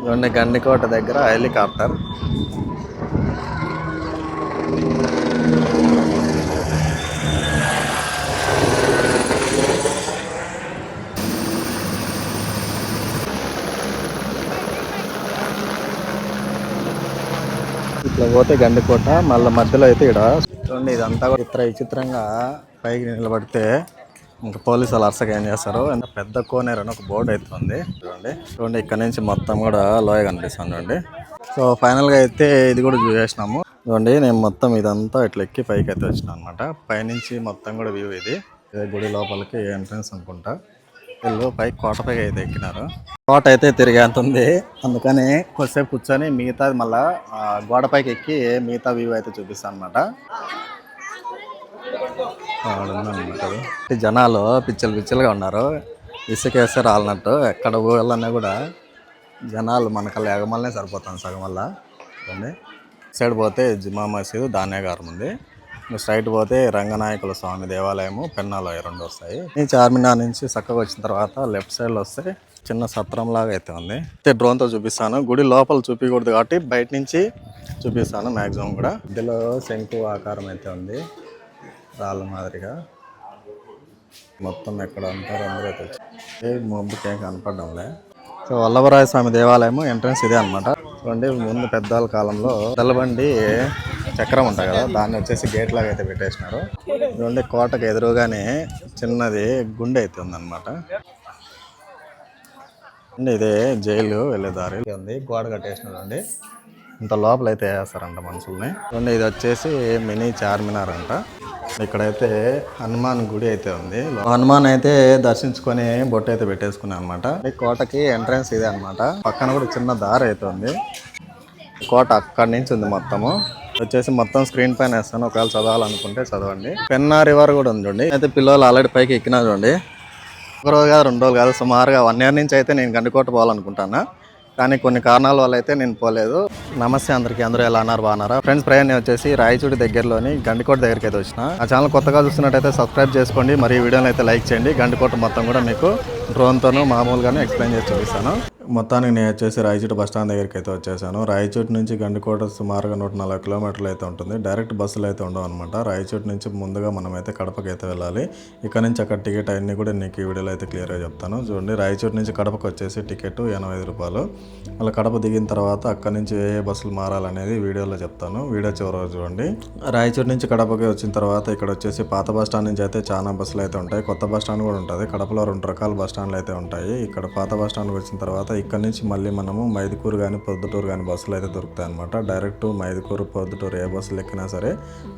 ఇవన్నీ గండికోట దగ్గర హెలికాప్టర్. ఇట్లా పోతే గండికోట, మళ్ళీ మధ్యలో అయితే ఇక్కడ చూడండి ఇదంతా కూడా విచిత్రంగా పైకి నిలబడితే ఇంకా పోలీసు వాళ్ళు అరసగా ఏం చేస్తారు. పెద్ద కోనేరు అని ఒక బోర్డు అయితే ఉంది చూడండి. ఇక్కడ నుంచి మొత్తం కూడా లోయ కనిపిస్తుంది చూడండి. సో ఫైనల్గా అయితే ఇది కూడా చూసేసినాము చూడండి. నేను మొత్తం ఇదంతా ఇట్లా ఎక్కి పైకి అయితే వచ్చినా అనమాట. పైనుంచి మొత్తం కూడా వ్యూ ఇది. గుడి లోపలికి ఎంట్రన్స్ అనుకుంటా. వీళ్ళు పైకి కోటపైకి అయితే ఎక్కినారు. కోట అయితే తిరిగేంత ఉంది, అందుకని కొద్దిసేపు కూర్చొని మిగతాది మళ్ళా గోడపైకి ఎక్కి మిగతా వ్యూ అయితే చూపిస్తాను అనమాట. జనాలు పిచ్చలుగా ఉన్నారు. ఇసుకేస్తే రాలన్నట్టు. ఎక్కడ ఊళ్ళన్నా కూడా జనాలు మనకల్లా ఎగమల్లనే సరిపోతాను సగం వల్ల. సైడ్ పోతే జుమా మసీదు ధాన్యాగారం ఉంది. స్ట్రైట్ పోతే రంగనాయకుల స్వామి దేవాలయము పెన్నాలో రెండు వస్తాయి. చార్మినార్ నుంచి చక్కగా వచ్చిన తర్వాత లెఫ్ట్ సైడ్లో వస్తే చిన్న సత్రం లాగా అయితే ఉంది. డ్రోన్తో చూపిస్తాను. గుడి లోపల చూపించకూడదు కాబట్టి బయట నుంచి చూపిస్తాను మ్యాక్సిమం కూడా. ఇందులో శంకు ఆకారం అయితే ఉంది రాళ్ళ మాదిరిగా. మొత్తం ఎక్కడ అంటారు అందరూ అయితే మబ్బుకి ఏం కనపడడంలే. సో వల్లభరాయ స్వామి దేవాలయం ఎంట్రన్స్ ఇదే అనమాట. చూడండి ముందు పెద్దల కాలంలో తెల్లబండి చక్రం ఉంటాయి కదా, దాన్ని వచ్చేసి గేట్ లాగా అయితే పెట్టేసినారు. చూడండి కోటకు ఎదురుగానే చిన్నది గుండె అయితే ఉందన్నమాట. ఇదే జైలు వెళ్ళే దారి ఉంది. గోడ కట్టేసినారు అండి. ఇంత లోపల అయితే వేస్తారంట మనుషుల్ని. చూడండి ఇది వచ్చేసి మినీ చార్మినార్ అంట. ఇక్కడైతే హనుమాన్ గుడి అయితే ఉంది. హనుమాన్ అయితే దర్శించుకొని బొట్టు అయితే పెట్టేసుకున్నాను అనమాట. కోటకి ఎంట్రన్స్ ఇదే అనమాట. పక్కన కూడా చిన్న దారి అయితే ఉంది. కోట అక్కడి నుంచి ఉంది మొత్తము. వచ్చేసి మొత్తం స్క్రీన్ పైన వేస్తాను, ఒకవేళ చదవాలనుకుంటే చదవండి. పెన్నా రివర్ కూడా ఉంది చూడండి. అయితే పిల్లలు ఆల్రెడీ పైకి ఎక్కినా చూడండి. ఒక రోజు కాదు 2 రోజులు కాదు, సుమారుగా 1 year నుంచి అయితే నేను గండికోట పోవాలనుకుంటాను. కానీ కొన్ని కారణాల వల్ల అయితే నేను పోలేదు. నమస్తే అందరికీ, అందరూ ఎలా అన్నారు, బాగున్నారా ఫ్రెండ్స్? ప్రయాణం వచ్చేసి రాయచూడి దగ్గరలోని గండికోట దగ్గరికి అయితే వచ్చిన. ఆ ఛానల్ కొత్తగా చూస్తున్నట్టయితే సబ్స్క్రైబ్ చేసుకోండి, మరి ఈ వీడియోని అయితే లైక్ చేయండి. గండికోట మొత్తం కూడా మీకు డ్రోన్తోనూ మామూలుగానే ఎక్స్ప్లెయిన్ చేసి చూపిస్తాను. మొత్తానికి నేను వచ్చేసి రాయచూటి బస్ స్టాండ్ దగ్గరికి అయితే వచ్చేసాను. రాయచూటి నుంచి గండికోట సుమారుగా 140 kilometers అయితే ఉంటుంది. డైరెక్ట్ బస్సులు అయితే ఉండవు అనమాట. రాయచూటి నుంచి ముందుగా మనం అయితే కడపకి అయితే వెళ్ళాలి. ఇక్కడ నుంచి అక్కడ టికెట్ అన్నీ కూడా నీకు ఈ వీడియోలో అయితే క్లియర్గా చెప్తాను. చూడండి రాయచూటి నుంచి కడపకి వచ్చేసి టికెట్ 85 రూపాయలు. మళ్ళీ కడప దిగిన తర్వాత అక్కడ నుంచి ఏ బస్సులు మారాలనేది వీడియోలో చెప్తాను. వీడియో చివరి చూడండి. రాయచూటి నుంచి కడపకి వచ్చిన తర్వాత ఇక్కడ వచ్చేసి పాత బస్ స్టాండ్ నుంచి అయితే చాలా బస్సులు అయితే ఉంటాయి. కొత్త బస్ స్టాండ్ కూడా ఉంటుంది. కడపలో 2 రకాల బస్ స్టాండ్లు అయితే ఉంటాయి. ఇక్కడ పాత బస్ స్టాండ్కి వచ్చిన తర్వాత ఇక్కడ నుంచి మళ్ళీ మనము మైదుకూరు కానీ పొద్దుటూరు కానీ బస్సులు అయితే దొరుకుతాయి అనమాట. డైరెక్ట్ మైదుకూరు పొద్దుటూరు ఏ బస్సులు ఎక్కినా సరే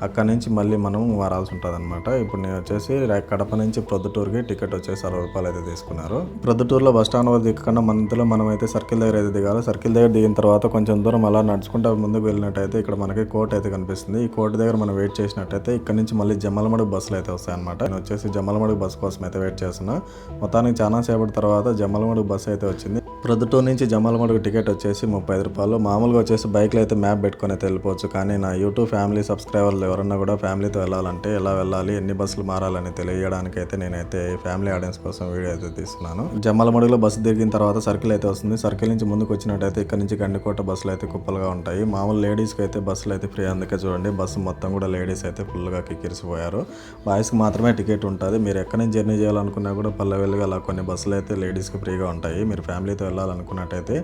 అక్కడ నుంచి మళ్ళీ మనం మారాల్సి ఉంటుంది అనమాట. ఇప్పుడు నేను వచ్చేసి కడప నుంచి పొద్దుటూరుకి టికెట్ వచ్చేసి 60 రూపాయలు అయితే తీసుకున్నారు. పొద్దుటూరులో బస్ స్టాండ్ వద్ద దిక్కకుండా మధ్యలో మనం అయితే సర్కిల్ దగ్గర అయితే దిగాలి. సర్కిల్ దగ్గర దిగిన తర్వాత కొంచెం దూరం అలా నడుచుకుంటూ ముందుకు వెళ్ళినట్టయితే ఇక్కడ మనకి కోర్టు అయితే కనిపిస్తుంది. ఈ కోర్టు దగ్గర మనం వెయిట్ చేసినట్టయితే ఇక్కడ నుంచి మళ్ళీ జమ్మలమడుగు బస్సులు అయితే వస్తాయి అనమాట. నేను వచ్చేసి జమ్మలమడుగు బస్సు కోసం అయితే వెయిట్ చేస్తున్నా. మొత్తానికి చాలా సేపటి తర్వాత జమ్మలమడుగు బస్సు అయితే వచ్చింది. ప్రొద్దుటూరు నుంచి జమ్మలమడుగు టికెట్ వచ్చేసి 35 రూపాయలు. మామూలుగా వచ్చేసి బైక్లో అయితే మ్యాప్ పెట్టుకొని అయితే వెళ్ళిపోవచ్చు. కానీ నా యూట్యూబ్ ఫ్యామిలీ సబ్స్క్రైబర్లు ఎవరన్నా కూడా ఫ్యామిలీతో వెళ్ళాలంటే ఎలా వెళ్ళాలి, ఎన్ని బస్సులు మారాలని తెలియడానికి అయితే నేనైతే ఫ్యామిలీ ఆడియన్స్ కోసం వీడియో అయితే తీస్తున్నాను. జమ్మలమడుగులో బస్సు దిగిన తర్వాత సర్కిల్ అయితే వస్తుంది. సర్కిల్ నుంచి ముందుకు వచ్చినట్టయితే ఇక్కడ నుంచి గండికోట బస్సులు అయితే కుప్పలుగా ఉంటాయి. మామూలు లేడీస్కి అయితే బస్సులు అయితే ఫ్రీ. అందుకే చూడండి బస్సు మొత్తం కూడా లేడీస్ అయితే ఫుల్గా కిక్కిరిసిపోయారు. బాయ్స్కి మాత్రమే టికెట్ ఉంటుంది. మీరు ఎక్కడి నుంచి జర్నీ చేయాలనుకున్నా కూడా పల్లెవెల్లుగా అలా కొన్ని బస్సులు అయితే లేడీస్కి ఫ్రీగా ఉంటాయి. మీరు ఫ్యామిలీతో వెళ్ళాలనుకున్నట్టయితే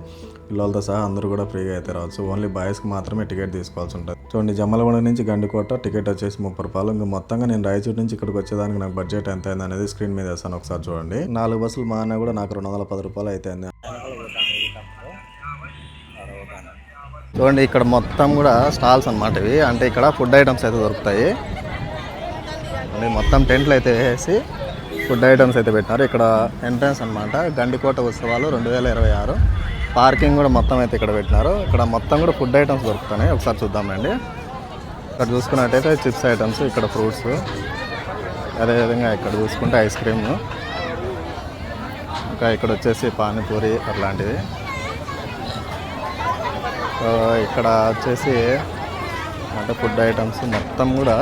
పిల్లలతో సహా అందరూ కూడా ఫ్రీగా అయితే రావచ్చు. ఓన్లీ బాయ్స్కి మాత్రమే టికెట్ తీసుకోవాల్సి ఉంటుంది. చూడండి జమ్మలమడుగు నుంచి గండికోట టికెట్ వచ్చేసి 30 రూపాయలు. ఇంకా మొత్తంగా నేను రాయచూటి నుంచి ఇక్కడికి వచ్చేదానికి నాకు బడ్జెట్ ఎంత అయింది అనేది స్క్రీన్ మీద వేస్తాను, ఒకసారి చూడండి. 4 బస్సులు మారినా కూడా నాకు 210 రూపాయలు అయితే అయింది. చూడండి ఇక్కడ మొత్తం కూడా స్టాల్స్ అనమాట ఇవి. అంటే ఇక్కడ ఫుడ్ ఐటమ్స్ అయితే దొరుకుతాయి. మొత్తం టెంట్లు అయితే వేసి ఫుడ్ ఐటమ్స్ అయితే పెట్టినారు. ఇక్కడ ఎంట్రన్స్ అనమాట. గండికోట ఉత్సవాలు 2026 పార్కింగ్ కూడా మొత్తం అయితే ఇక్కడ పెట్టినారు. ఇక్కడ మొత్తం కూడా ఫుడ్ ఐటమ్స్ దొరుకుతున్నాయి. ఒకసారి చూద్దామండి. ఇక్కడ చూసుకున్నట్టయితే చిప్స్ ఐటమ్స్, ఇక్కడ ఫ్రూట్స్, అదేవిధంగా ఇక్కడ చూసుకుంటే ఐస్ క్రీమ్, ఇంకా ఇక్కడ వచ్చేసి పానీపూరి అట్లాంటివి. ఇక్కడ వచ్చేసి అంటే ఫుడ్ ఐటమ్స్ మొత్తం కూడా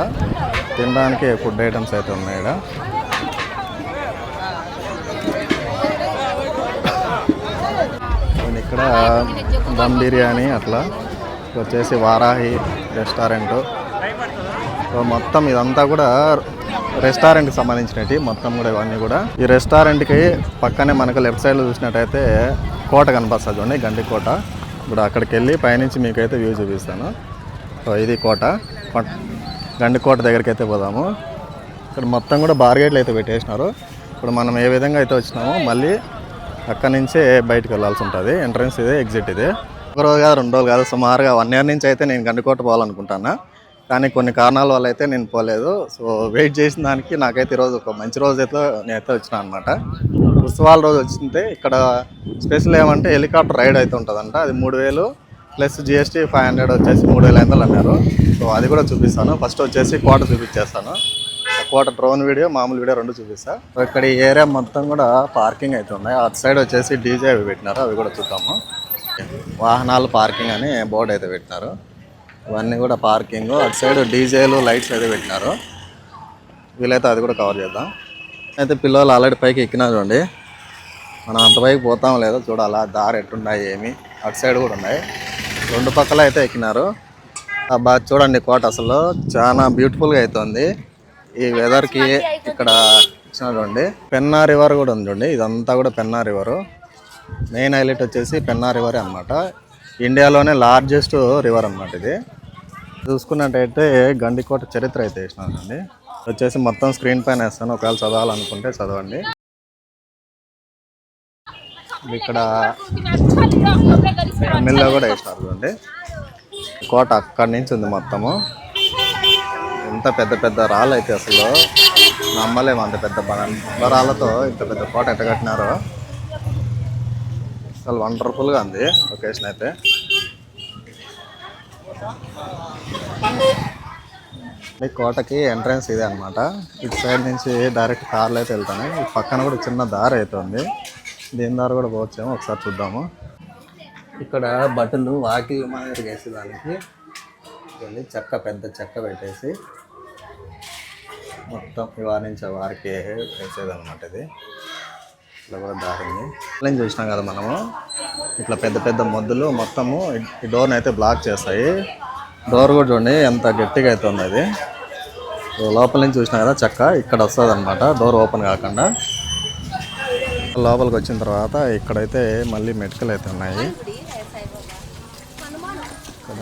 తినడానికి ఫుడ్ ఐటమ్స్ అయితే ఉన్నాయి. ఇక్కడ ఇక్కడ దమ్ బిర్యానీ అట్లా వచ్చేసి వారాహి రెస్టారెంటు. సో మొత్తం ఇదంతా కూడా రెస్టారెంట్కి సంబంధించినవి మొత్తం కూడా ఇవన్నీ కూడా. ఈ రెస్టారెంట్కి పక్కనే మనకు లెఫ్ట్ సైడ్లో చూసినట్టయితే కోట కనిపిస్తుంది చూడండి, గండి కోట. ఇప్పుడు అక్కడికి వెళ్ళి పైనుంచి మీకైతే వ్యూ చూపిస్తాను. సో ఇది కోట, గండి కోట దగ్గరికి అయితే పోదాము. ఇక్కడ మొత్తం కూడా బార్గేట్లు అయితే పెట్టేసినారు. ఇప్పుడు మనం ఏ విధంగా అయితే వచ్చినామో మళ్ళీ అక్కడి నుంచే బయటకు వెళ్ళాల్సి ఉంటుంది. ఎంట్రన్స్ ఇదే, ఎగ్జిట్ ఇదే. ఒక రోజు కాదు, 2 రోజులు కాదు, సుమారుగా 1 year నుంచి అయితే నేను గండికోట పోవాలనుకుంటాను. కానీ కొన్ని కారణాల వల్ల అయితే నేను పోలేదు. సో వెయిట్ చేసిన దానికి నాకైతే ఈరోజు ఒక మంచి రోజు అయితే నేనైతే వచ్చినా అనమాట. ఉత్సవాల రోజు వచ్చింటే ఇక్కడ స్పెషల్ ఏమంటే హెలికాప్టర్ రైడ్ అయితే ఉంటుందంట. అది 3000 ప్లస్ GST 500 వచ్చేసి 3500 అన్నారు. సో అది కూడా చూపిస్తాను. ఫస్ట్ వచ్చేసి కోట చూపించేస్తాను. కోట డ్రోన్ వీడియో, మామూలు వీడియో 2 చూపిస్తాను. సో ఇక్కడ ఈ ఏరియా మొత్తం కూడా పార్కింగ్ అయితే ఉన్నాయి. అటు సైడ్ వచ్చేసి డీజే అవి పెట్టినారు, అవి కూడా చూద్దాము. వాహనాలు పార్కింగ్ అని బోర్డు అయితే పెట్టినారు. ఇవన్నీ కూడా పార్కింగ్. అటు సైడ్ డీజేలు, లైట్స్ అయితే పెట్టినారు. వీలైతే అది కూడా కవర్ చేద్దాం. అయితే పిల్లలు ఆల్రెడీ పైకి ఎక్కినారు చూడండి. మనం అంత పైకి పోతాం లేదో చూడాలా, దారి ఎట్టున్నాయి ఏమి. అటు సైడ్ కూడా ఉన్నాయి, 2 పక్కల అయితే ఎక్కినారు. బాగా చూడండి కోట అసలు చాలా బ్యూటిఫుల్గా అవుతుంది ఈ వెదర్కి. ఇక్కడ ఇచ్చిన చూడండి పెన్నా రివర్ కూడా ఉంది చూడండి. ఇదంతా కూడా పెన్నా రివరు. మెయిన్ హైలైట్ వచ్చేసి పెన్నా రివరే అనమాట. ఇండియాలోనే లార్జెస్ట్ రివర్ అనమాట ఇది. చూసుకున్నట్టయితే గండికోట చరిత్ర అయితే వేసినానండి. వచ్చేసి మొత్తం స్క్రీన్ పైన వేస్తాను, ఒకవేళ చదవాలనుకుంటే చదవండి. ఇక్కడ తమిళ్లో కూడా వేసినారు చూడండి. కోట అక్కడి నుంచి ఉంది మొత్తము. ఎంత పెద్ద పెద్ద రాళ్ళు అయితే అసలు నమ్మలేము, అంత పెద్ద బండరాళ్ళతో ఇంత పెద్ద కోట ఎట్ట కట్టినారో. అసలు వండర్ఫుల్గా ఉంది లొకేషన్ అయితే. ఈ కోటకి ఎంట్రన్స్ ఇదే అనమాట. ఇటు సైడ్ నుంచి డైరెక్ట్ కార్లు అయితే వెళ్తాను. ఈ పక్కన కూడా చిన్న దారి అయితే ఉంది, దీని దారి కూడా పోవచ్చేమో, ఒకసారి చూద్దాము. ఇక్కడ బట్టలు వాకిలి మాదిరి వేసేదానికి చెక్క, పెద్ద చెక్క పెట్టేసి మొత్తం ఇవాళ నుంచి వారికి వేసేదన్నమాట. ఇది ఇట్లా కూడా దారింది. నేను చూసినాం కదా మనము, ఇట్లా పెద్ద పెద్ద మొద్దులు మొత్తము ఈ డోర్ని అయితే బ్లాక్ చేస్తాయి. డోర్ కూడా చూడండి ఎంత గట్టిగా అయితే ఉంది అది. లోపల నుంచి చూసినా కదా చెక్క, ఇక్కడ వస్తుంది అనమాట డోర్ ఓపెన్ కాకుండా. లోపలికి వచ్చిన తర్వాత ఇక్కడైతే మళ్ళీ మెటికలు అయితే ఉన్నాయి. ఇక్కడ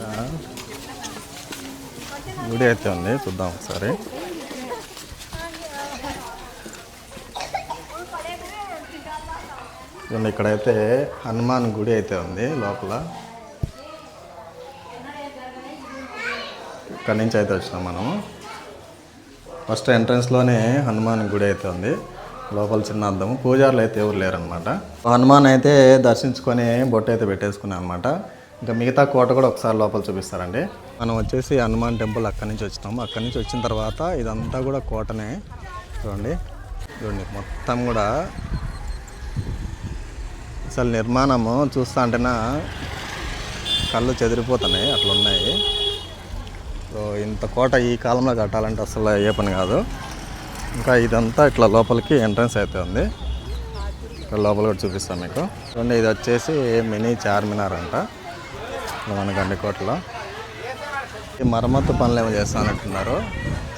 గుడి అయితే ఉంది, చూద్దాం ఒకసారి. ఇక్కడైతే హనుమాన్ గుడి అయితే ఉంది లోపల. ఇక్కడి నుంచి అయితే వచ్చినాం మనము. ఫస్ట్ ఎంట్రన్స్లోనే హనుమాన్ గుడి అయితే ఉంది. లోపల చిన్న అద్దము, పూజారులు అయితే ఎవరు లేరనమాట. హనుమాన్ అయితే దర్శించుకొని బొట్టు అయితే పెట్టేసుకున్నాం అనమాట. ఇంకా మిగతా కోట కూడా ఒకసారి లోపల చూపిస్తారండి. మనం వచ్చేసి హనుమాన్ టెంపుల్ అక్కడి నుంచి వచ్చినాము. అక్కడి నుంచి వచ్చిన తర్వాత ఇదంతా కూడా కోటనే చూడండి. చూడండి మొత్తం కూడా అసలు నిర్మాణము చూస్తా అంటేనా కళ్ళు చెదిరిపోతున్నాయి, అట్లున్నాయి. సో ఇంత కోట ఈ కాలంలో కట్టాలంటే అసలు ఏ పని కాదు. ఇంకా ఇదంతా ఇట్లా లోపలికి ఎంట్రన్స్ అయితే ఉంది. ఇక్కడ లోపల కూడా చూపిస్తాను మీకు. చూడండి ఇది వచ్చేసి మినీ చార్మినార్ అంట మన గండికోటలో. ఈ మరమ్మత్తు పనులు ఏమో చేస్తానంటున్నారు.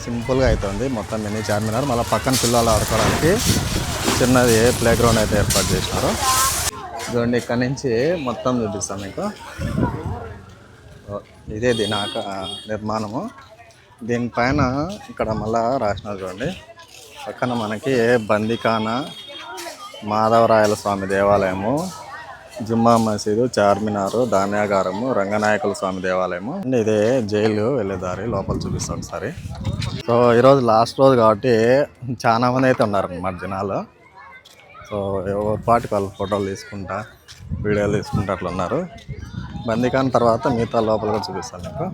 సింపుల్గా అవుతుంది మొత్తం మినీ చార్మినార్. మళ్ళీ పక్కన పిల్లలు ఆడుకోవడానికి చిన్నది ప్లే గ్రౌండ్ అయితే ఏర్పాటు చేసినారు. చూడండి ఇక్కడ నుంచి మొత్తం చూపిస్తాను మీకు. ఇదే దినాక నిర్మాణము. దీనిపైన ఇక్కడ మళ్ళా రాసినారు చూడండి. పక్కన మనకి బందికాన, మాధవరాయల స్వామి దేవాలయము, జుమ్మా మసీదు, చార్మినారు, ధాన్యాగారము, రంగనాయకుల స్వామి దేవాలయము. ఇదే జైలు వెళ్ళేదారి, లోపల చూపిస్తాం ఒకసారి. సో ఈరోజు లాస్ట్ రోజు కాబట్టి చాలా మంది అయితే ఉన్నారన్నమాట జనాలు. సో ఎవరి పాటికి వాళ్ళు ఫోటోలు తీసుకుంటా, వీడియోలు తీసుకుంటా అట్లా ఉన్నారు. బందికాన్ తర్వాత మిగతా లోపల కూడా చూపిస్తాను మీకు.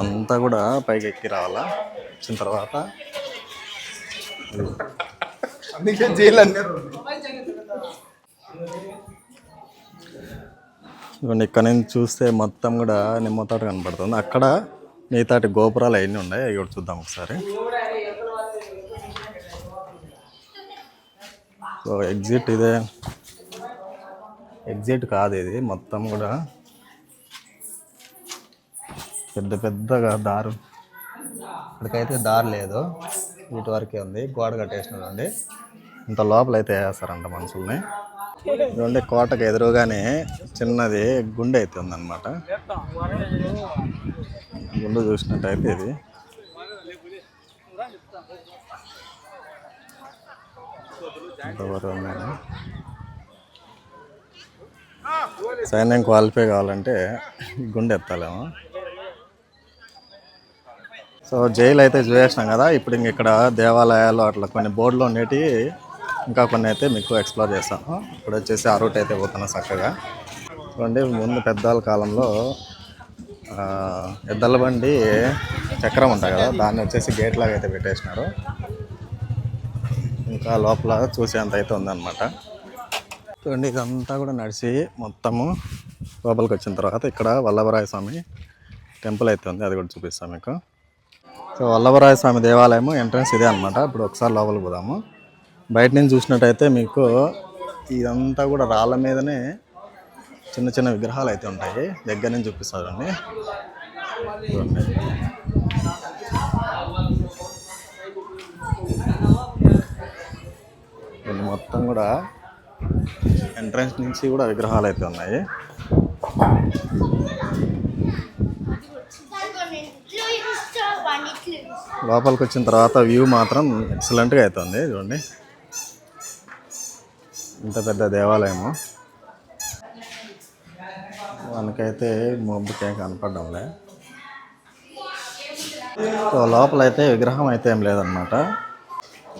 అంతా కూడా పైకి ఎక్కి రావాలా. వచ్చిన తర్వాత ఇవన్నీ ఇక్కడ నుంచి చూస్తే మొత్తం కూడా నిమ్మతోట కనపడుతుంది. అక్కడ మిగతాటి గోపురాలు అవన్నీ ఉన్నాయి, అవి కూడా చూద్దాం ఒకసారి. సో ఎగ్జిట్ ఇదే. ఎగ్జిట్ కాదు ఇది, మొత్తం కూడా పెద్ద పెద్దగా దారు. ఇక్కడికైతే దారి లేదు, వీటి వరకే ఉంది. గోడ కట్టేసినారండి. ఇంత లోపల అయితే వేస్తారంట మనుషుల్ని. ఇదండి కోటకు ఎదురుగానే చిన్నది గుండె అయితే ఉందన్నమాట. గుండె చూసినట్టయితే ఇది సైన్యం క్వాలిఫై కావాలంటే గుండె ఎత్తాలేమో. సో జైలు అయితే చూసేసినాం కదా. ఇప్పుడు ఇంక ఇక్కడ దేవాలయాలు అట్లా కొన్ని బోర్డులు ఉండేవి, ఇంకా కొన్ని అయితే మీకు ఎక్స్ప్లోర్ చేస్తాను. ఇప్పుడు వచ్చేసి ఆ రూట్ అయితే పోతున్నా చక్కగా. చూడండి, ముందు పెద్దల కాలంలో ఎద్దల బండి చక్రం ఉంటాయి కదా, దాన్ని వచ్చేసి గేట్ లాగా అయితే పెట్టేసినారు. ఇంకా లోపల చూసేంత అయితే ఉందన్నమాట. చూడండి, ఇదంతా కూడా నడిచి మొత్తము లోపలికి వచ్చిన తర్వాత ఇక్కడ వల్లభరాయ స్వామి టెంపుల్ అయితే ఉంది, అది కూడా చూపిస్తాను మీకు. సో వల్లభరాయ స్వామి దేవాలయము ఎంట్రన్స్ ఇదే అనమాట. ఇప్పుడు ఒకసారి లోపలికి పోదాము. బయట నుంచి చూసినట్టయితే మీకు ఇదంతా కూడా రాళ్ళ మీదనే చిన్న చిన్న విగ్రహాలు అయితే ఉంటాయి. దగ్గర నుంచి చూపిస్తారండి. మొత్తం కూడా ఎంట్రన్స్ నుంచి కూడా విగ్రహాలు అయితే ఉన్నాయి. లోపలికి వచ్చిన తర్వాత వ్యూ మాత్రం ఎక్సలెంట్గా అవుతుంది. చూడండి, ఇంత పెద్ద దేవాలయము. మనకైతే మబ్బుకేం కనపడడంలే. సో లోపల అయితే విగ్రహం అయితే ఏం లేదనమాట.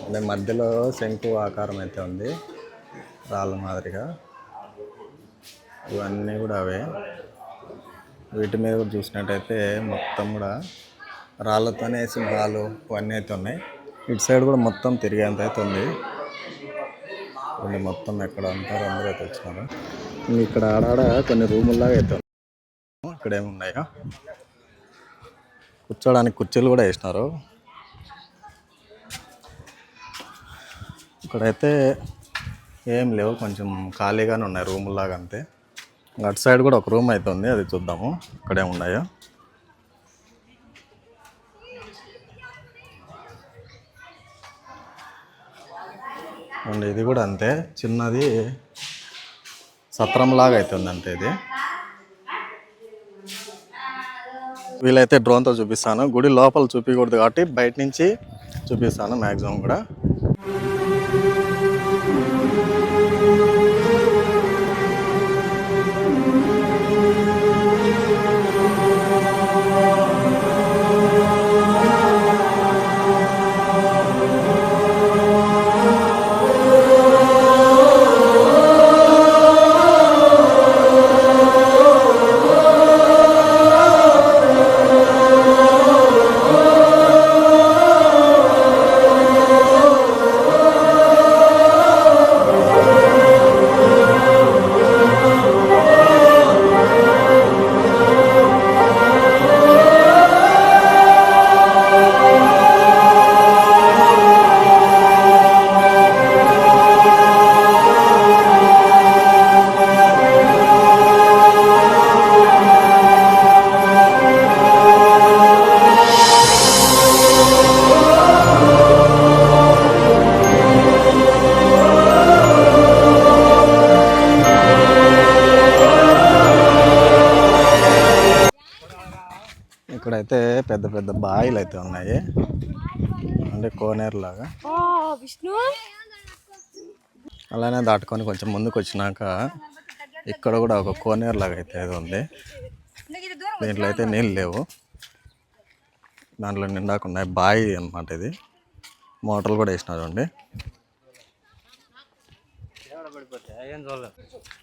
అంటే మధ్యలో శంకు ఆకారం అయితే ఉంది, రాళ్ళ మాదిరిగా. ఇవన్నీ కూడా అవే. వీటి మీద కూడా చూసినట్టయితే మొత్తం కూడా రాళ్ళతోనే సింహాలు ఇవన్నీ అయితే ఉన్నాయి. ఇటు సైడ్ కూడా మొత్తం తిరిగేంత అయితే ఉంది. మొత్తం ఎక్కడ అంటారు అందరూ అయితే వచ్చినారు. ఇక్కడ ఆడాడ కొన్ని రూముల్లాగా అయితే ఉన్నాయి. ఇక్కడ ఏమున్నాయో కూర్చోడానికి కుర్చీలు కూడా వేసినారు. ఇక్కడైతే ఏం లేవు, కొంచెం ఖాళీగానే ఉన్నాయి రూముల్లాగా అంతే. అటు సైడ్ కూడా ఒక రూమ్ అయితే ఉంది, అది చూద్దాము ఇక్కడే ఉన్నాయో. అండ్ ఇది కూడా అంతే, చిన్నది సత్రంలాగా అయితే ఉంది అంతే. ఇది వీలైతే డ్రోన్తో చూపిస్తాను. గుడి లోపల చూపించకూడదు కాబట్టి బయట నుంచి చూపిస్తాను మ్యాక్సిమం కూడా. ఇక్కడైతే పెద్ద పెద్ద బాయిలు అయితే ఉన్నాయి, అంటే కోనేరు లాగా. అలానే దాటుకొని కొంచెం ముందుకు వచ్చినాక ఇక్కడ కూడా ఒక కోనేరు లాగా అయితే ఏదో ఉంది. దీంట్లో అయితే నీళ్ళు లేవు, దాంట్లో నిండాకున్నాయి. బావి అన్నమాట ఇది. మోటార్లు కూడా వేసినారు అండి.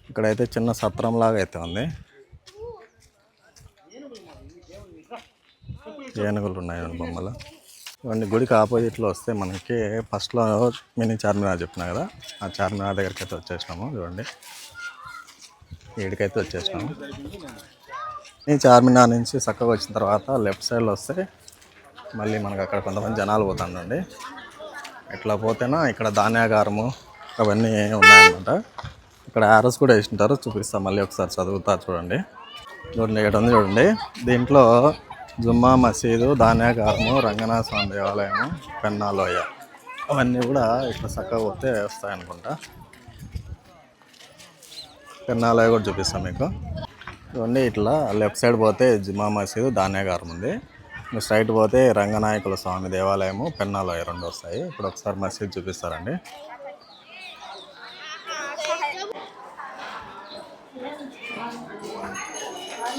ఇక్కడైతే చిన్న సత్రం లాగా అయితే ఉంది. ఏనుగులు ఉన్నాయండి బొమ్మలు. ఇవన్నీ గుడికి ఆపోజిట్లో వస్తే మనకి ఫస్ట్లో మినీ చార్మినార్ చెప్పినా కదా, ఆ చార్మినార్ దగ్గరికి అయితే వచ్చేసినాము. చూడండి, ఈడికైతే వచ్చేసినాము. ఈ చార్మినార్ నుంచి చక్కగా వచ్చిన తర్వాత లెఫ్ట్ సైడ్లో వస్తే మళ్ళీ మనకు అక్కడ కొంతమంది జనాలు పోతాండండి. ఇట్లా పోతేనా ఇక్కడ ధాన్యాగారము అవన్నీ ఉన్నాయన్నమాట. ఇక్కడ ఆరోస్ కూడా వేసింటారు, చూపిస్తాం మళ్ళీ ఒకసారి చదువుతా చూడండి. చూడండి ఇక్కడ ఉంది చూడండి. దీంట్లో జుమ్మా మసీదు, ధాన్యాగారము, రంగనాథ స్వామి దేవాలయము, పెన్నాలోయ అవన్నీ కూడా ఇట్లా చక్కగా పోతే వస్తాయి అనుకుంటా. పెన్నాలోయ కూడా చూపిస్తాం మీకు. చూడండి ఇట్లా లెఫ్ట్ సైడ్ పోతే జుమ్మా మసీదు, ధాన్యాగారం ఉంది. స్ట్రైట్ పోతే రంగనాయకుల స్వామి దేవాలయము, పెన్నాలోయ రెండు వస్తాయి. ఇప్పుడు ఒకసారి మసీదు చూపిస్తారండి.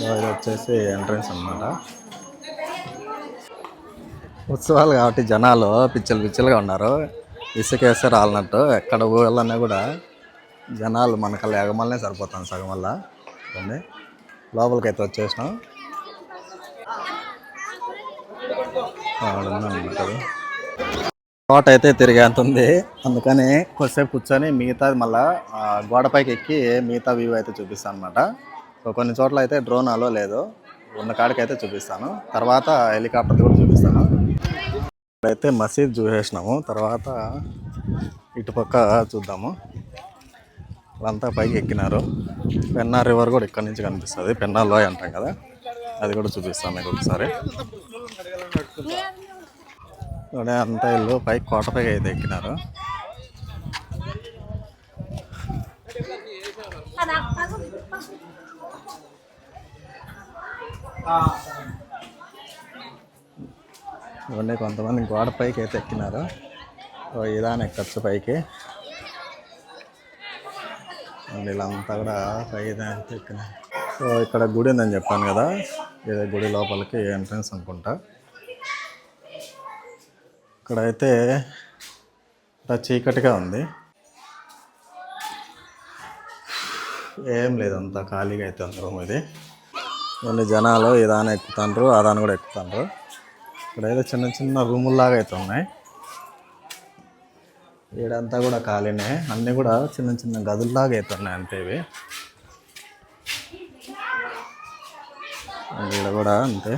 ఇది వచ్చేసి ఎంట్రన్స్ అన్నమాట. ఉత్సవాలు కాబట్టి జనాలు పిచ్చలుగా ఉన్నారు. ఇసుకేస్తే రాలినట్టు. ఎక్కడ ఊళ్ళన్నా కూడా జనాలు మనకల్లా ఎగమల్లనే సరిపోతాం సగం వల్ల. చూడండి లోపలికి అయితే వచ్చేసినాం. తోట అయితే తిరిగేంత ఉంది, అందుకని కొద్దిసేపు కూర్చొని మిగతాది మళ్ళీ గోడపైకి ఎక్కి మిగతా వ్యూ అయితే చూపిస్తాను అనమాట. సో కొన్ని చోట్ల అయితే డ్రోన్ అలో లేదు, ఉన్న కాడికి అయితే చూపిస్తాను. తర్వాత హెలికాప్టర్ కూడా చూపిస్తాను. ఇప్పుడైతే మసీద్ చూసేసినాము, తర్వాత ఇటుపక్క చూద్దాము. వాళ్ళంతా పైకి ఎక్కినారు. పెన్నా రివర్ కూడా ఇక్కడ నుంచి కనిపిస్తుంది, పెన్నా లోయ అంటాం కదా, అది కూడా చూపిస్తాను మీకు ఒకసారి. అంతా ఇల్లు పైకి కోటపైకి అయితే ఎక్కినారు. ఇవన్నీ కొంతమంది గోడ పైకి అయితే ఎక్కినారు. ఇదానే ఎక్కచ్చు పైకి. వీళ్ళంతా కూడా పైకి ఎక్కినారు. సో ఇక్కడ గుడి ఉందని చెప్పాను కదా, ఇదే గుడి లోపలికి ఎంట్రన్స్ అనుకుంటా. ఇక్కడైతే చీకటిగా ఉంది, ఏం లేదు, అంతా ఖాళీగా అయితే ఉంది రూమ్ ఇది. కొన్ని జనాలు ఇదాన ఎక్కుతాండ్రు, అదాన్ని కూడా ఎక్కుతాండ్రు. ఇక్కడైతే చిన్న చిన్న రూముల్లాగా అయితే ఉన్నాయి. ఈడంతా కూడా ఖాళీనే, అన్నీ కూడా చిన్న చిన్న గదుల్లాగా అయితే ఉన్నాయి అంతే ఇవి. ఇక్కడ కూడా అంతే.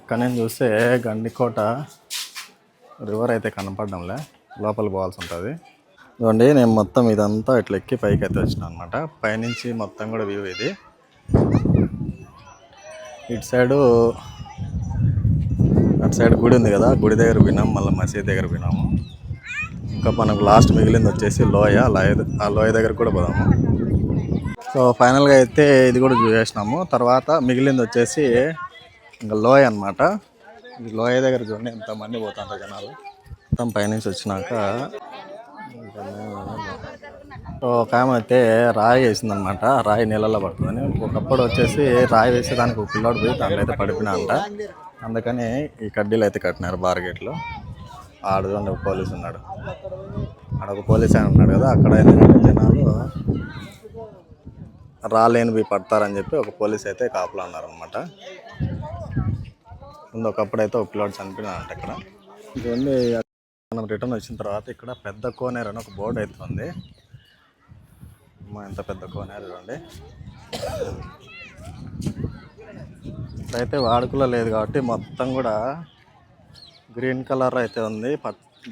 ఇక్కడ నేను చూస్తే గండికోట రివర్ అయితే కనపడడంలే, లోపల పోవాల్సి ఉంటుంది. చూడండి నేను మొత్తం ఇదంతా ఇట్లా ఎక్కి పైకి అయితే వచ్చిన అనమాట. పైనుంచి మొత్తం కూడా వ్యూ ఇది. ఇటు సైడు అటు సైడ్ గుడి ఉంది కదా, గుడి దగ్గర పోయినాము, మళ్ళీ మసీద్ దగ్గర పోయినాము. ఇంకా మనకు లాస్ట్ మిగిలింది వచ్చేసి లోయ. ఆ లోయ దగ్గర కూడా పోదాము. సో ఫైనల్గా అయితే ఇది కూడా చూసేసినాము. తర్వాత మిగిలింది వచ్చేసి ఇంకా లోయ అనమాట. ఈ లోయ దగ్గర చూడండి ఎంతమంది పోతుంటారు జనాలు. మొత్తం పైనుంచి వచ్చినాక ఒక ఆమె అయితే రాయి వేసిందనమాట. రాయి నీళ్ళలో పడుతుందని. ఒకప్పుడు వచ్చేసి రాయి వేసేదానికి ఒక పిల్లోడు పోయి దాంట్లో అయితే పడిపోయినా అంట. అందుకని ఈ కడ్డీలు అయితే కట్టినారు బార్గేట్లు. ఆడుదండి ఒక పోలీసు ఉన్నాడు, ఆడొక పోలీస్ ఆయన ఉన్నాడు కదా. అక్కడ ఏంటంటే జనాలు రాలేనివి పడతారని చెప్పి ఒక పోలీస్ అయితే కాపలా ఉన్నారనమాట. ముందు ఒకప్పుడు అయితే ఒక పిల్లోడు చనిపోయినాడంట ఇక్కడ. ఇవన్నీ మనం రిటర్న్ వచ్చిన తర్వాత ఇక్కడ పెద్ద కోనేరు అని ఒక బోర్డు అయితే ఉంది. ఎంత పెద్ద కోనేరు చూడండి. ఇప్పుడైతే వాడుకలో లేదు కాబట్టి మొత్తం కూడా గ్రీన్ కలర్ అయితే ఉంది.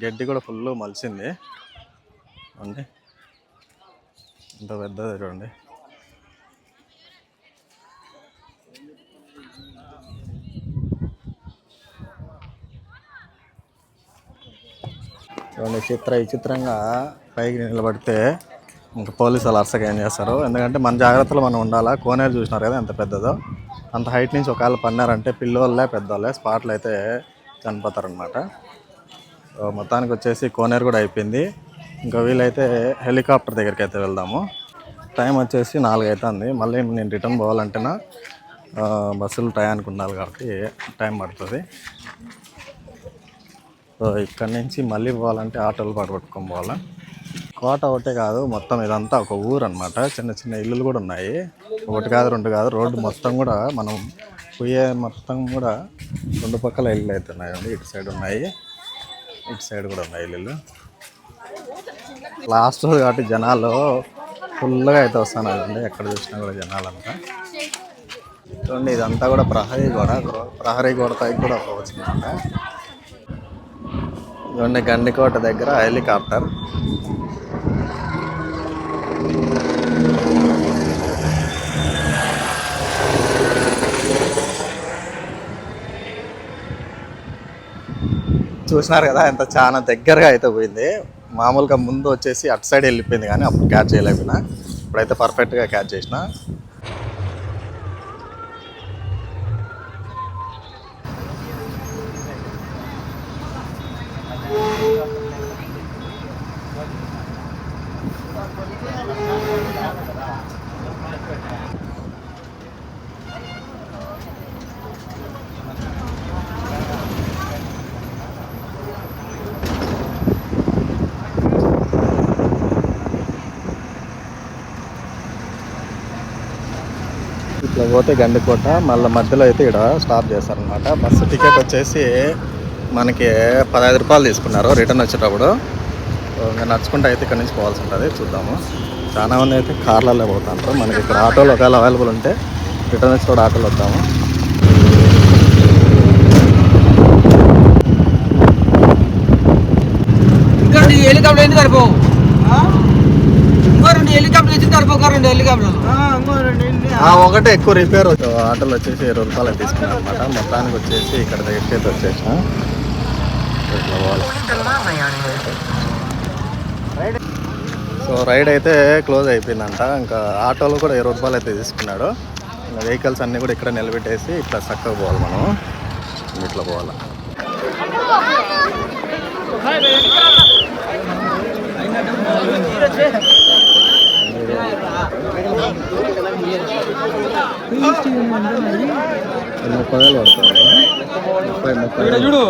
గడ్డి కూడా ఫుల్ మలిసింది అండి. ఇంత పెద్దది చూడండి. చూడండి విచిత్రంగా పైకి నిలబడితే ఇంకా పోలీసు వాళ్ళు అరసగా ఏం చేస్తారు. ఎందుకంటే మన జాగ్రత్తలు మనం ఉండాలా. కోనేరు చూసినారు కదా ఎంత పెద్దదో. అంత హైట్ నుంచి ఒకవేళ పడినారంటే పిల్లోళ్ళే పెద్దోళ్ళే స్పాట్లు అయితే చనిపోతారనమాట. మొత్తానికి వచ్చేసి కోనేరు కూడా అయిపోయింది. ఇంకా వీలైతే హెలికాప్టర్ దగ్గరికి అయితే వెళ్దాము. టైం వచ్చేసి 4 అవుతుంది. మళ్ళీ నేను రిటర్న్ పోవాలంటేనా బస్సులు టయానికి ఉండాలి కాబట్టి టైం పడుతుంది. సో ఇక్కడ నుంచి మళ్ళీ పోవాలంటే ఆటోలు పట్టుకొని పోవాలా. కోట ఒకటే కాదు, మొత్తం ఇదంతా ఒక ఊరు అనమాట. చిన్న చిన్న ఇల్లులు కూడా ఉన్నాయి. ఒకటి కాదు రెండు కాదు, రోడ్డు మొత్తం కూడా మనం పోయే మొత్తం కూడా 2 పక్కల ఇల్లు అయితే ఉన్నాయండి. ఇటు సైడ్ ఉన్నాయి, ఇటు సైడ్ కూడా ఉన్నాయి ఇల్లు. లాస్ట్ రోజు కాబట్టి జనాలు ఫుల్గా అయితే వస్తున్నారండి. ఎక్కడ చూసినా కూడా జనాలంతా. చూడండి ఇదంతా కూడా ప్రహరీ గోడ పైకి కూడా వచ్చిందంట. ఇవన్నీ గండికోట దగ్గర హెలికాప్టర్. చూసినారు కదా ఎంత చాలా దగ్గరగా అయితే పోయింది. మామూలుగా ముందు వచ్చేసి అటు సైడ్ వెళ్ళిపోయింది కానీ అప్పుడు క్యాచ్ చేయలేకపోయినా, ఇప్పుడైతే పర్ఫెక్ట్గా క్యాచ్ చేసిన. ఇట్లా పోతే గండికోట, మళ్ళీ మధ్యలో అయితే ఇక్కడ స్టాప్ చేస్తారనమాట. బస్సు టికెట్ వచ్చేసి మనకి 15 రూపాయలు తీసుకున్నారు రిటర్న్ వచ్చేటప్పుడు. ఇంకా నడుచుకుంటూ అయితే ఇక్కడ నుంచి పోవాల్సి ఉంటుంది. చూద్దాము. చాలా మంది అయితే కార్లలో పోతాంటారు. మనకి ఇక్కడ ఆటోలు ఒకవేళ అవైలబుల్ ఉంటే రిటర్న్ వచ్చి కూడా ఆటోలు వద్దాము. హెలికాప్టర్ ఎందుకు సరిపోవు? ఒకటే ఎక్కువ రిపేర్ ఆటోలు వచ్చేసి 20 రూపాయలు తీసుకున్నాం అనమాట. మొత్తానికి వచ్చేసి ఇక్కడ దగ్గరికి అయితే వచ్చేసిన. సో రైడ్ అయితే క్లోజ్ అయిపోయిందంట. ఇంకా ఆటోలు కూడా 20 రూపాయలు అయితే తీసుకున్నాడు. వెహికల్స్ అన్నీ కూడా ఇక్కడ నిలబెట్టేసి ఇట్లా చక్కగా పోవాలి. మనం ఇట్లా పోవాలి. ₹30,000 పడుతుంది. 30 చూడు.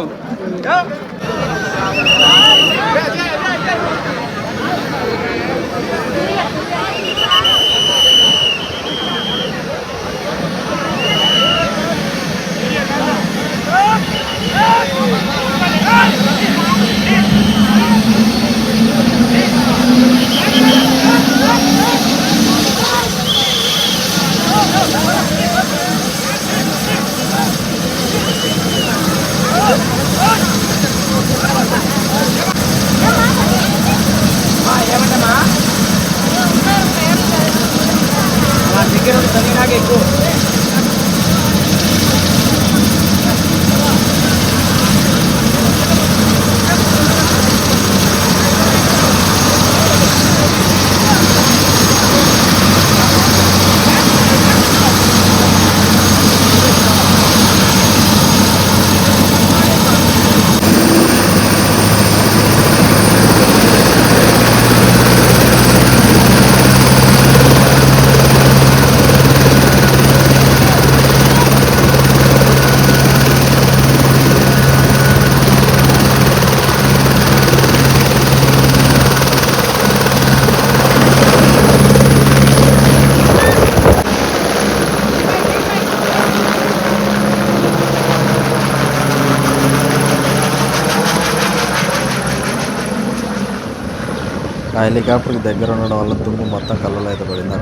ఆ హెలికాప్టర్కి దగ్గర ఉండడం వల్ల దుమ్ము మొత్తం కళ్ళలో అయితే పడింది.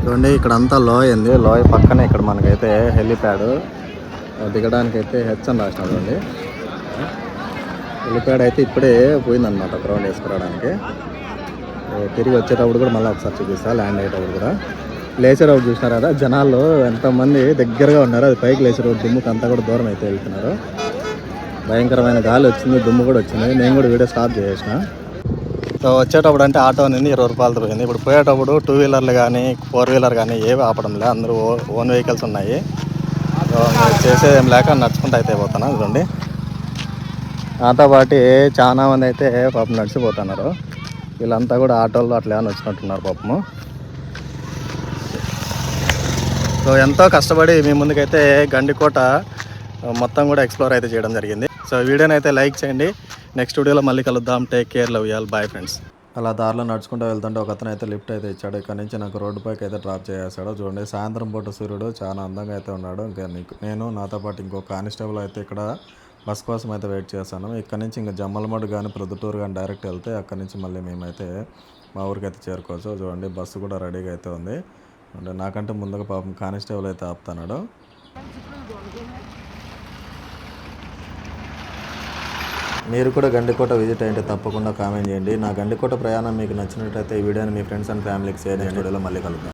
చూడండి ఇక్కడ అంతా లోయ ఉంది. లోయ పక్కనే ఇక్కడ మనకైతే హెలిప్యాడ్ దిగడానికి అయితే హెచ్ఎన్ రాసినాడు అండి. హెలిప్యాడ్ అయితే ఇప్పుడే పోయిందనమాట గ్రౌండ్ వేసుకురావడానికి. తిరిగి వచ్చేటప్పుడు కూడా మళ్ళీ ఒకసారి చూపిస్తా. ల్యాండ్ అయ్యేటప్పుడు కూడా లేచేటప్పుడు చూసినారు కదా జనాలు ఎంతమంది దగ్గరగా ఉన్నారు. అది పైకి లేచేటప్పుడు దుమ్ముకి అంతా కూడా దూరం అయితే వెళ్తున్నారు. భయంకరమైన గాలి వచ్చింది, దుమ్ము కూడా వచ్చింది. నేను కూడా వీడియో స్టాప్ చేసిన. సో వచ్చేటప్పుడు అంటే ఆటో అనేది 20 రూపాయలతో పోయింది. ఇప్పుడు పోయేటప్పుడు 2 వీలర్లు కానీ 4 వీలర్ కానీ ఏవి ఆపడం లేదు. అందరూ ఓన్ వెహికల్స్ ఉన్నాయి. సో చేసేదేం లేక నడుచుకుంటూ అయితే పోతాను. చూడండి నాతో పాటు చాలా మంది అయితే పాపం నడిచిపోతున్నారు. వీళ్ళంతా కూడా ఆటోల్లో అట్లా ఏమైనా వచ్చినట్టున్నారు పాపము. సో ఎంతో కష్టపడి మీ ముందుకైతే గండికోట మొత్తం కూడా ఎక్స్ప్లోర్ అయితే చేయడం జరిగింది. సో వీడియోని అయితే లైక్ చేయండి. నెక్స్ట్ వీడియోలో మళ్ళీ కలుద్దాం. Take care, love you all, bye friends. అలా దారిలో నడుచుకుంటూ వెళ్తుంటే ఒక అతను అయితే లిఫ్ట్ అయితే ఇచ్చాడు. ఇక్కడ నుంచి నాకు రోడ్డు పైకి అయితే డ్రాప్ చేసేసాడు. చూడండి సాయంత్రం పూట సూర్యుడు చాలా అందంగా అయితే ఉన్నాడు. ఇంకా నేను నాతో పాటు ఇంకో కానిస్టేబుల్ అయితే ఇక్కడ బస్ కోసం అయితే వెయిట్ చేశాను. ఇక్కడ నుంచి ఇంకా జమ్మలమడు కానీ ప్రొద్దుటూరు కానీ డైరెక్ట్ వెళ్తే అక్కడ నుంచి మళ్ళీ మేమైతే మా ఊరికి అయితే చేరుకోవచ్చు. చూడండి బస్సు కూడా రెడీగా అయితే ఉంది. అంటే నాకంటే ముందుగా పాపం కానిస్టేబుల్ అయితే ఆపుతున్నాడు. మీరు కూడా గండికోట విజిట్ అయితే తప్పకుండా కామెంట్ చేయండి. నా గండికోట ప్రయాణం మీకు నచ్చినట్లయితే ఈ వీడియోని మీ ఫ్రెండ్స్ అండ్ ఫ్యామిలీకి షేర్ చేయండి. వీడియోలో మళ్ళీ కలుద్దాం.